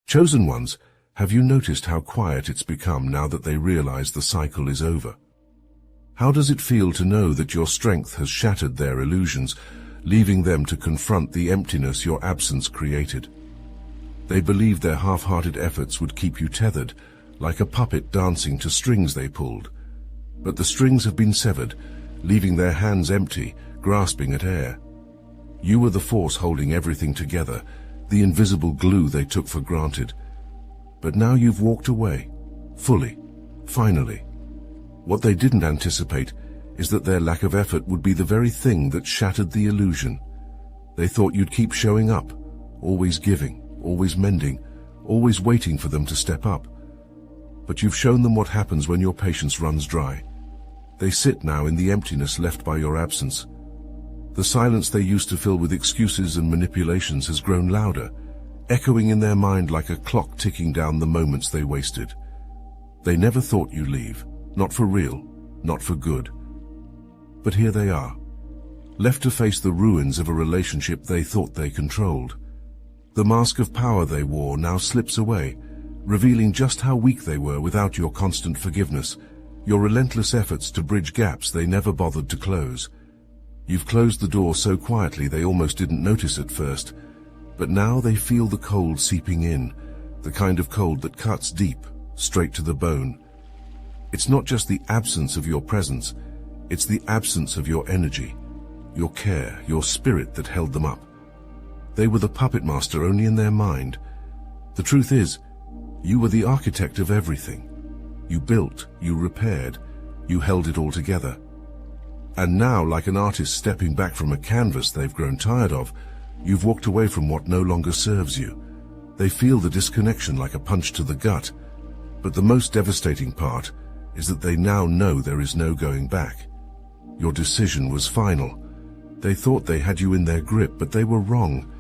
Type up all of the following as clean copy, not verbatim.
Chosen ones, have you noticed how quiet it's become now that they realize the cycle is over? How does it feel to know that your strength has shattered their illusions, leaving them to confront the emptiness your absence created? They believed their half-hearted efforts would keep you tethered, like a puppet dancing to strings they pulled. But the strings have been severed, leaving their hands empty, grasping at air. You were the force holding everything together, the invisible glue they took for granted. But now you've walked away, fully, finally. What they didn't anticipate is that their lack of effort would be the very thing that shattered the illusion. They thought you'd keep showing up, always giving, always mending, always waiting for them to step up. But you've shown them what happens when your patience runs dry. They sit now in the emptiness left by your absence. The silence they used to fill with excuses and manipulations has grown louder, echoing in their mind like a clock ticking down the moments they wasted. They never thought you'd leave, not for real, not for good. But here they are, left to face the ruins of a relationship they thought they controlled. The mask of power they wore now slips away, revealing just how weak they were without your constant forgiveness, your relentless efforts to bridge gaps they never bothered to close. You've closed the door so quietly they almost didn't notice at first, but now they feel the cold seeping in, the kind of cold that cuts deep, straight to the bone. It's not just the absence of your presence, it's the absence of your energy, your care, your spirit that held them up. They were the puppet master only in their mind. The truth is, you were the architect of everything. You built, you repaired, you held it all together. And now, like an artist stepping back from a canvas they've grown tired of, you've walked away from what no longer serves you. They feel the disconnection like a punch to the gut. But the most devastating part is that they now know there is no going back. Your decision was final. They thought they had you in their grip, but they were wrong.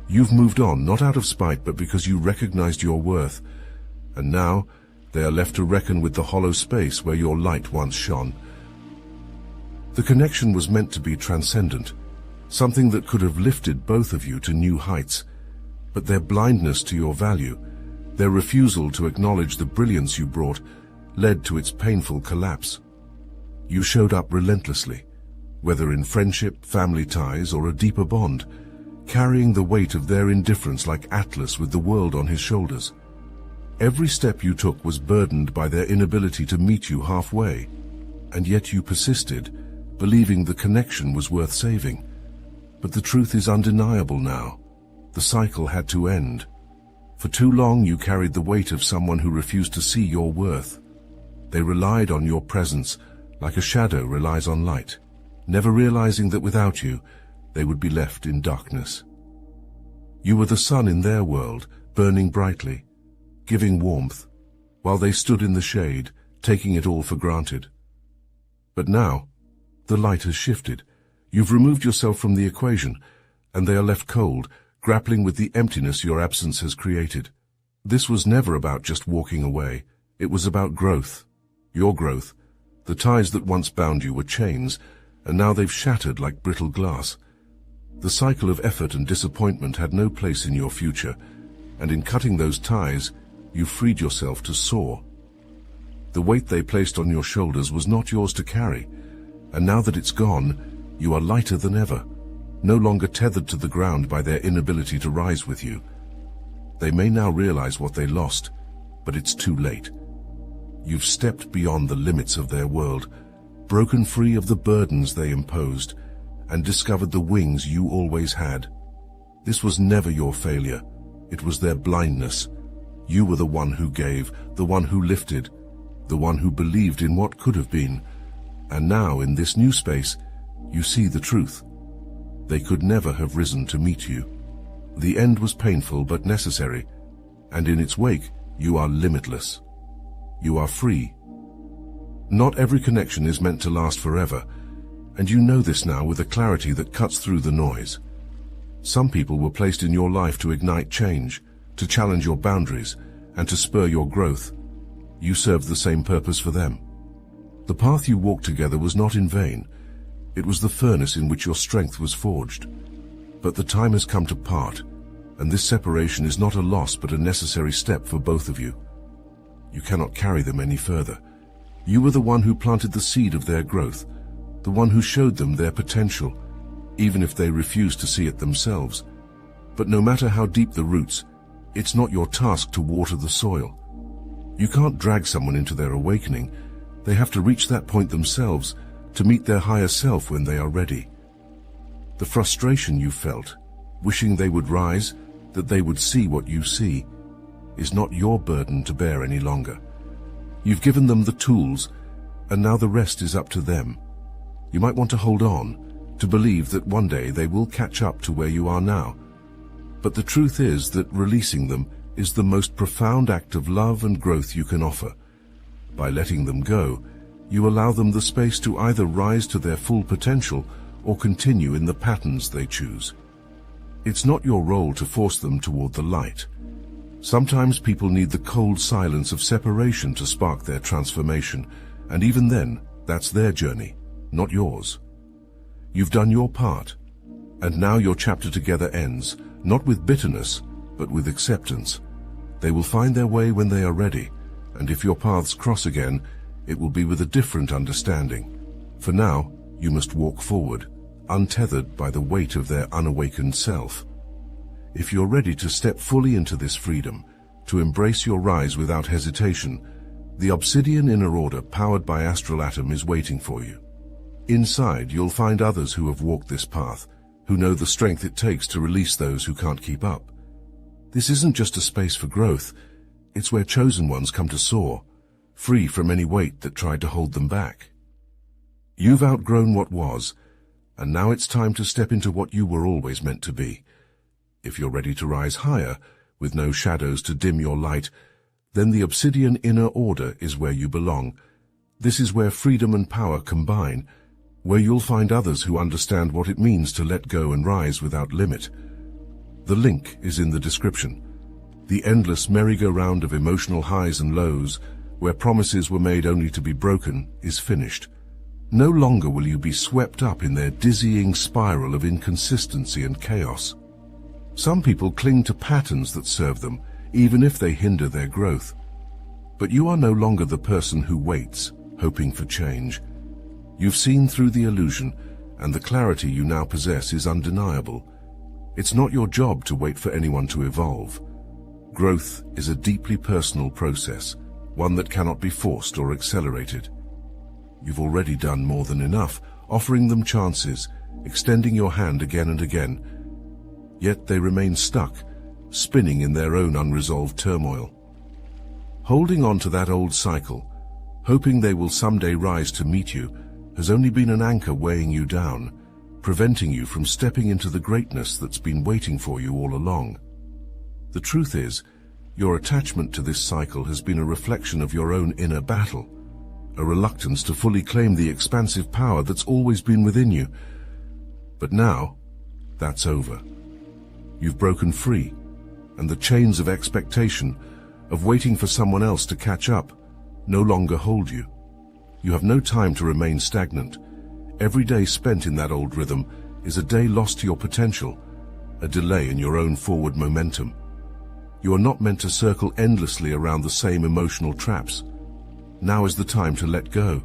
You've moved on, not out of spite, but because you recognized your worth. And now, they are left to reckon with the hollow space where your light once shone. The connection was meant to be transcendent, something that could have lifted both of you to new heights. But their blindness to your value, their refusal to acknowledge the brilliance you brought, led to its painful collapse. You showed up relentlessly, whether in friendship, family ties, or a deeper bond, carrying the weight of their indifference like Atlas with the world on his shoulders. Every step you took was burdened by their inability to meet you halfway, and yet you persisted, believing the connection was worth saving. But the truth is undeniable now. The cycle had to end. For too long you carried the weight of someone who refused to see your worth. They relied on your presence like a shadow relies on light, never realizing that without you, they would be left in darkness. You were the sun in their world, burning brightly, giving warmth, while they stood in the shade, taking it all for granted. But now, the light has shifted. You've removed yourself from the equation, and they are left cold, grappling with the emptiness your absence has created. This was never about just walking away. It was about growth. Your growth. The ties that once bound you were chains, and now they've shattered like brittle glass. The cycle of effort and disappointment had no place in your future, and in cutting those ties, you freed yourself to soar. The weight they placed on your shoulders was not yours to carry, and now that it's gone, you are lighter than ever, no longer tethered to the ground by their inability to rise with you. They may now realize what they lost, but it's too late. You've stepped beyond the limits of their world, broken free of the burdens they imposed, and discovered the wings you always had. This was never your failure. It was their blindness. You were the one who gave, the one who lifted, the one who believed in what could have been. And now, in this new space, you see the truth. They could never have risen to meet you. The end was painful but necessary, and in its wake, you are limitless. You are free. Not every connection is meant to last forever, and you know this now with a clarity that cuts through the noise. Some people were placed in your life to ignite change, to challenge your boundaries, and to spur your growth. You served the same purpose for them. The path you walked together was not in vain. It was the furnace in which your strength was forged. But the time has come to part, and this separation is not a loss but a necessary step for both of you. You cannot carry them any further. You were the one who planted the seed of their growth, the one who showed them their potential, even if they refuse to see it themselves. But no matter how deep the roots, it's not your task to water the soil. You can't drag someone into their awakening. They have to reach that point themselves to meet their higher self when they are ready. The frustration you felt, wishing they would rise, that they would see what you see, is not your burden to bear any longer. You've given them the tools, and now the rest is up to them. You might want to hold on, to believe that one day they will catch up to where you are now. But the truth is that releasing them is the most profound act of love and growth you can offer. By letting them go, you allow them the space to either rise to their full potential or continue in the patterns they choose. It's not your role to force them toward the light. Sometimes people need the cold silence of separation to spark their transformation, and even then, that's their journey, not yours. You've done your part, and now your chapter together ends, not with bitterness, but with acceptance. They will find their way when they are ready, and if your paths cross again, it will be with a different understanding. For now, you must walk forward, untethered by the weight of their unawakened self. If you're ready to step fully into this freedom, to embrace your rise without hesitation, the Obsidian Inner Order powered by Astral Atom is waiting for you. Inside, you'll find others who have walked this path, who know the strength it takes to release those who can't keep up. This isn't just a space for growth, it's where chosen ones come to soar, free from any weight that tried to hold them back. You've outgrown what was, and now it's time to step into what you were always meant to be. If you're ready to rise higher, with no shadows to dim your light, then the Obsidian Inner Order is where you belong. This is where freedom and power combine, where you'll find others who understand what it means to let go and rise without limit. The link is in the description. The endless merry-go-round of emotional highs and lows, where promises were made only to be broken, is finished. No longer will you be swept up in their dizzying spiral of inconsistency and chaos. Some people cling to patterns that serve them, even if they hinder their growth. But you are no longer the person who waits, hoping for change. You've seen through the illusion, and the clarity you now possess is undeniable. It's not your job to wait for anyone to evolve. Growth is a deeply personal process, one that cannot be forced or accelerated. You've already done more than enough, offering them chances, extending your hand again and again. Yet they remain stuck, spinning in their own unresolved turmoil. Holding on to that old cycle, hoping they will someday rise to meet you, has only been an anchor weighing you down, preventing you from stepping into the greatness that's been waiting for you all along. The truth is, your attachment to this cycle has been a reflection of your own inner battle, a reluctance to fully claim the expansive power that's always been within you. But now, that's over. You've broken free, and the chains of expectation, of waiting for someone else to catch up, no longer hold you. You have no time to remain stagnant. Every day spent in that old rhythm is a day lost to your potential, a delay in your own forward momentum. You are not meant to circle endlessly around the same emotional traps. Now is the time to let go.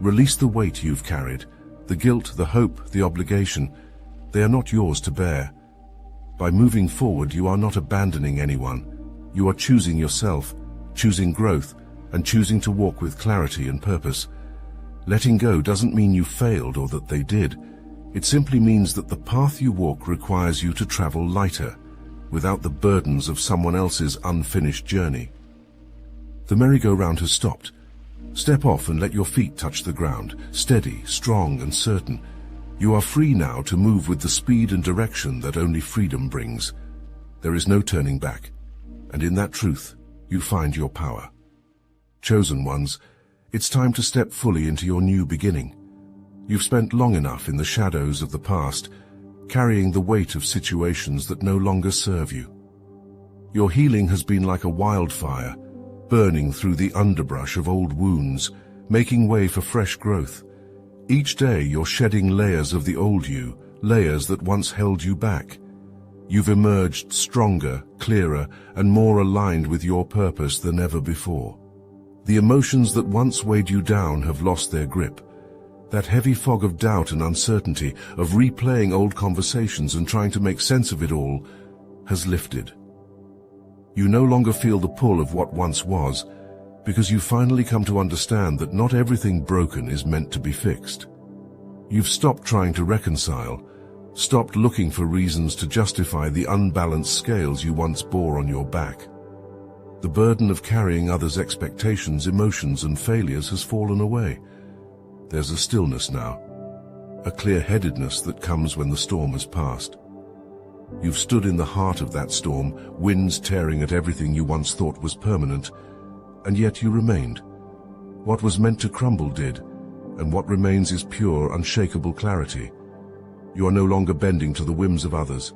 Release the weight you've carried, the guilt, the hope, the obligation. They are not yours to bear. By moving forward, you are not abandoning anyone. You are choosing yourself, choosing growth, and choosing to walk with clarity and purpose. Letting go doesn't mean you failed or that they did. It simply means that the path you walk requires you to travel lighter, without the burdens of someone else's unfinished journey. The merry-go-round has stopped. Step off and let your feet touch the ground, steady, strong, and certain. You are free now to move with the speed and direction that only freedom brings. There is no turning back, and in that truth, you find your power. Chosen ones, it's time to step fully into your new beginning. You've spent long enough in the shadows of the past, carrying the weight of situations that no longer serve you. Your healing has been like a wildfire, burning through the underbrush of old wounds, making way for fresh growth. Each day you're shedding layers of the old you, layers that once held you back. You've emerged stronger, clearer, and more aligned with your purpose than ever before. The emotions that once weighed you down have lost their grip. That heavy fog of doubt and uncertainty, of replaying old conversations and trying to make sense of it all, has lifted. You no longer feel the pull of what once was, because you've finally come to understand that not everything broken is meant to be fixed. You've stopped trying to reconcile, stopped looking for reasons to justify the unbalanced scales you once bore on your back. The burden of carrying others' expectations, emotions, and failures has fallen away. There's a stillness now, a clear-headedness that comes when the storm has passed. You've stood in the heart of that storm, winds tearing at everything you once thought was permanent, and yet you remained. What was meant to crumble did, and what remains is pure, unshakable clarity. You are no longer bending to the whims of others,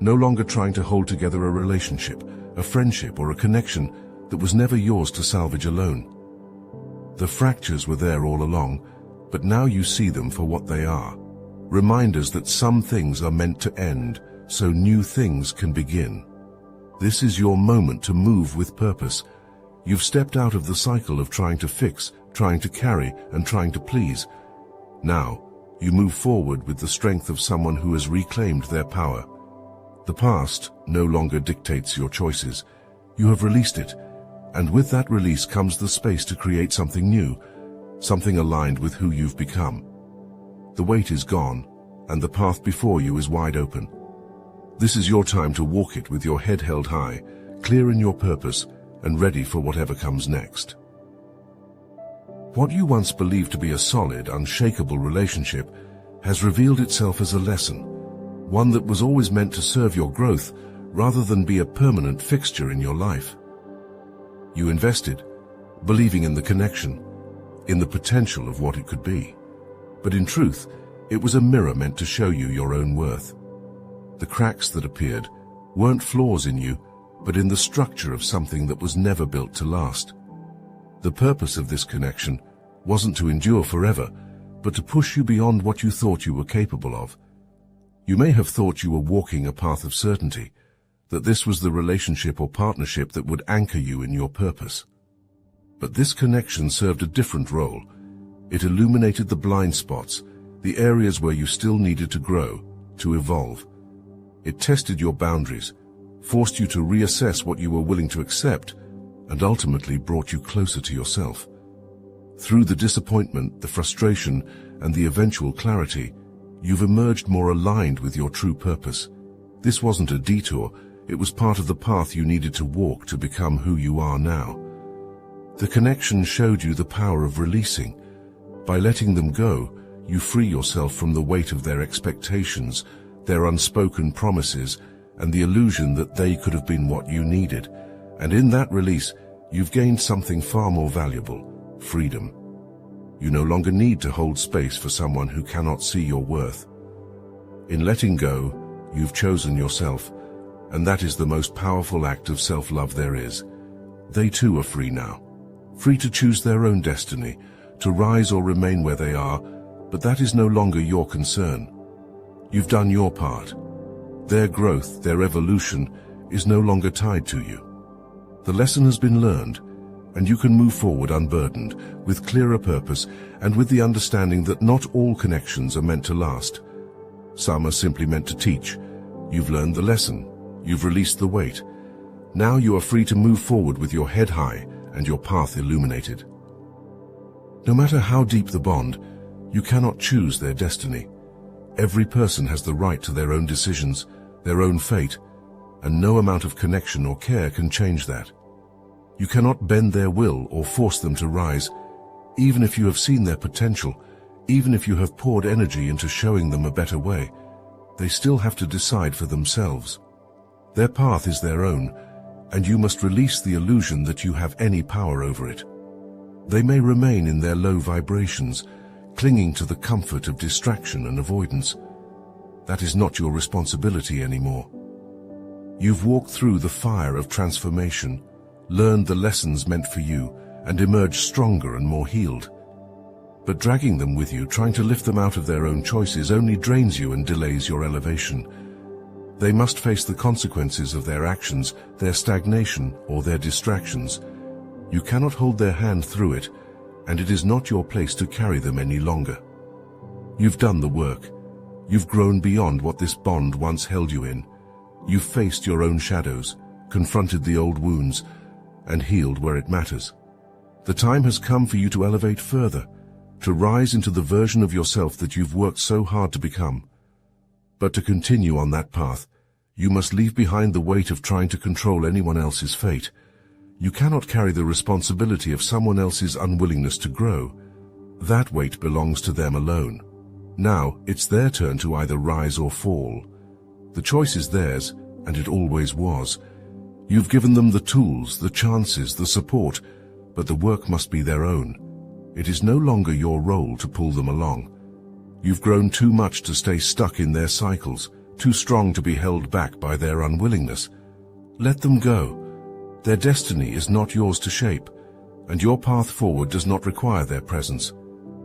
no longer trying to hold together a relationship, a friendship, or a connection that was never yours to salvage alone. The fractures were there all along, but now you see them for what they are. Reminders that some things are meant to end, so new things can begin. This is your moment to move with purpose. You've stepped out of the cycle of trying to fix, trying to carry, and trying to please. Now, you move forward with the strength of someone who has reclaimed their power. The past no longer dictates your choices. You have released it, and with that release comes the space to create something new, something aligned with who you've become. The weight is gone, and the path before you is wide open. This is your time to walk it with your head held high, clear in your purpose, and ready for whatever comes next. What you once believed to be a solid, unshakable relationship has revealed itself as a lesson, one that was always meant to serve your growth rather than be a permanent fixture in your life. You invested, believing in the connection, in the potential of what it could be. But in truth, it was a mirror meant to show you your own worth. The cracks that appeared weren't flaws in you, but in the structure of something that was never built to last. The purpose of this connection wasn't to endure forever, but to push you beyond what you thought you were capable of. You may have thought you were walking a path of certainty, that this was the relationship or partnership that would anchor you in your purpose. But this connection served a different role. It illuminated the blind spots, the areas where you still needed to grow, to evolve. It tested your boundaries, forced you to reassess what you were willing to accept, and ultimately brought you closer to yourself. Through the disappointment, the frustration, and the eventual clarity, you've emerged more aligned with your true purpose. This wasn't a detour, it was part of the path you needed to walk to become who you are now. The connection showed you the power of releasing. By letting them go, you free yourself from the weight of their expectations, their unspoken promises, and the illusion that they could have been what you needed. And in that release, you've gained something far more valuable: freedom. You no longer need to hold space for someone who cannot see your worth. In letting go, you've chosen yourself, and that is the most powerful act of self-love there is. They too are free now, free to choose their own destiny, to rise or remain where they are, but that is no longer your concern. You've done your part. Their growth, their evolution, is no longer tied to you. The lesson has been learned, and you can move forward unburdened, with clearer purpose, and with the understanding that not all connections are meant to last. Some are simply meant to teach. You've learned the lesson. You've released the weight. Now you are free to move forward with your head high and your path illuminated. No matter how deep the bond, you cannot choose their destiny. Every person has the right to their own decisions, their own fate, and no amount of connection or care can change that. You cannot bend their will or force them to rise, even if you have seen their potential, even if you have poured energy into showing them a better way. They still have to decide for themselves. Their path is their own, and you must release the illusion that you have any power over it. They may remain in their low vibrations, clinging to the comfort of distraction and avoidance. That is not your responsibility anymore. You've walked through the fire of transformation, learned the lessons meant for you, and emerged stronger and more healed. But dragging them with you, trying to lift them out of their own choices, only drains you and delays your elevation. They must face the consequences of their actions, their stagnation, or their distractions. You cannot hold their hand through it, and it is not your place to carry them any longer. You've done the work. You've grown beyond what this bond once held you in. You've faced your own shadows, confronted the old wounds, and healed where it matters. The time has come for you to elevate further, to rise into the version of yourself that you've worked so hard to become. But to continue on that path, you must leave behind the weight of trying to control anyone else's fate. You cannot carry the responsibility of someone else's unwillingness to grow. That weight belongs to them alone. Now, it's their turn to either rise or fall. The choice is theirs, and it always was. You've given them the tools, the chances, the support, but the work must be their own. It is no longer your role to pull them along. You've grown too much to stay stuck in their cycles, too strong to be held back by their unwillingness. Let them go. Their destiny is not yours to shape, and your path forward does not require their presence.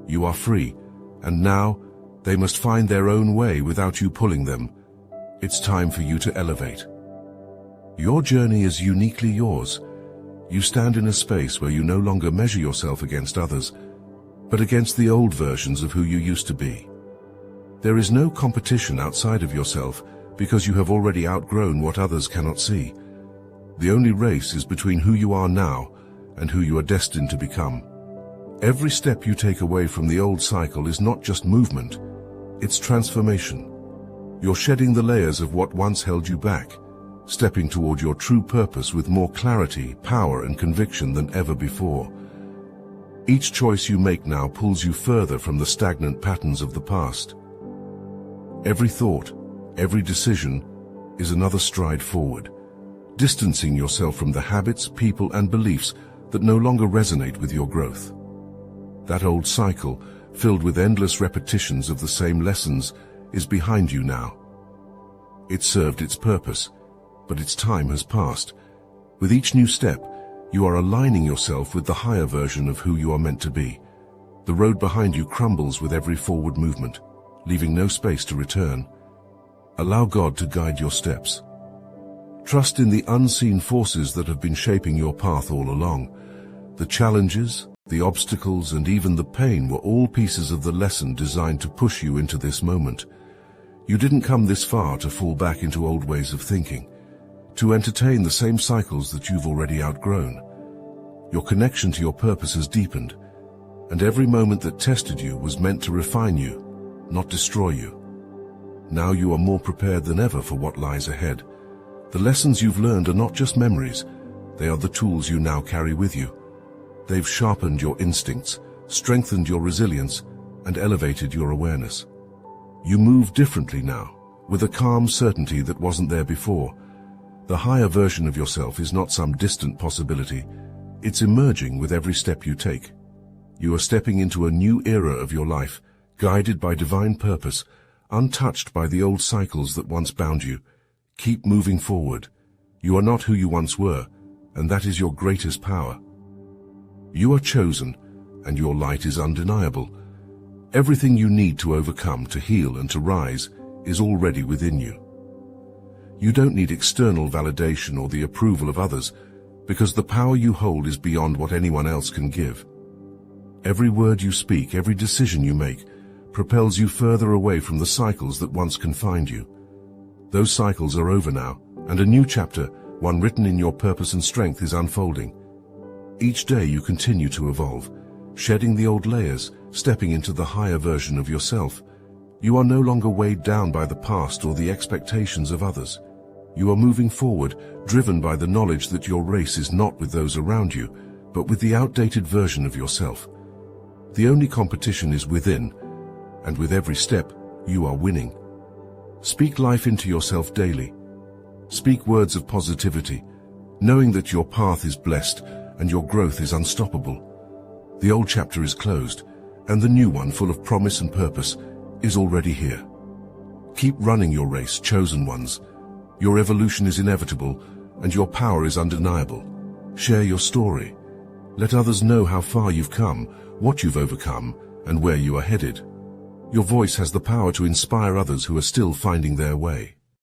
You are free, and now they must find their own way without you pulling them. It's time for you to elevate. Your journey is uniquely yours. You stand in a space where you no longer measure yourself against others, but against the old versions of who you used to be. There is no competition outside of yourself because you have already outgrown what others cannot see. The only race is between who you are now and who you are destined to become. Every step you take away from the old cycle is not just movement, it's transformation. You're shedding the layers of what once held you back, stepping toward your true purpose with more clarity, power, and conviction than ever before. Each choice you make now pulls you further from the stagnant patterns of the past. Every thought, every decision is another stride forward, distancing yourself from the habits, people, and beliefs that no longer resonate with your growth. That old cycle, filled with endless repetitions of the same lessons, is behind you now. It served its purpose, but its time has passed. With each new step, you are aligning yourself with the higher version of who you are meant to be. The road behind you crumbles with every forward movement, leaving no space to return. Allow God to guide your steps. Trust in the unseen forces that have been shaping your path all along. The challenges, the obstacles, and even the pain were all pieces of the lesson designed to push you into this moment. You didn't come this far to fall back into old ways of thinking, to entertain the same cycles that you've already outgrown. Your connection to your purpose has deepened, and every moment that tested you was meant to refine you, not destroy you. Now you are more prepared than ever for what lies ahead. The lessons you've learned are not just memories, they are the tools you now carry with you. They've sharpened your instincts, strengthened your resilience, and elevated your awareness. You move differently now, with a calm certainty that wasn't there before. The higher version of yourself is not some distant possibility. It's emerging with every step you take. You are stepping into a new era of your life, guided by divine purpose, untouched by the old cycles that once bound you. Keep moving forward. You are not who you once were, and that is your greatest power. You are chosen, and your light is undeniable. Everything you need to overcome, to heal, and to rise is already within you. You don't need external validation or the approval of others, because the power you hold is beyond what anyone else can give. Every word you speak, every decision you make, propels you further away from the cycles that once confined you. Those cycles are over now, and a new chapter, one written in your purpose and strength, is unfolding. Each day you continue to evolve, shedding the old layers, stepping into the higher version of yourself. You are no longer weighed down by the past or the expectations of others. You are moving forward, driven by the knowledge that your race is not with those around you, but with the outdated version of yourself. The only competition is within, and with every step, you are winning. Speak life into yourself daily. Speak words of positivity, knowing that your path is blessed and your growth is unstoppable. The old chapter is closed, and the new one, full of promise and purpose, is already here. Keep running your race, chosen ones. Your evolution is inevitable, and your power is undeniable. Share your story. Let others know how far you've come, what you've overcome, and where you are headed. Your voice has the power to inspire others who are still finding their way.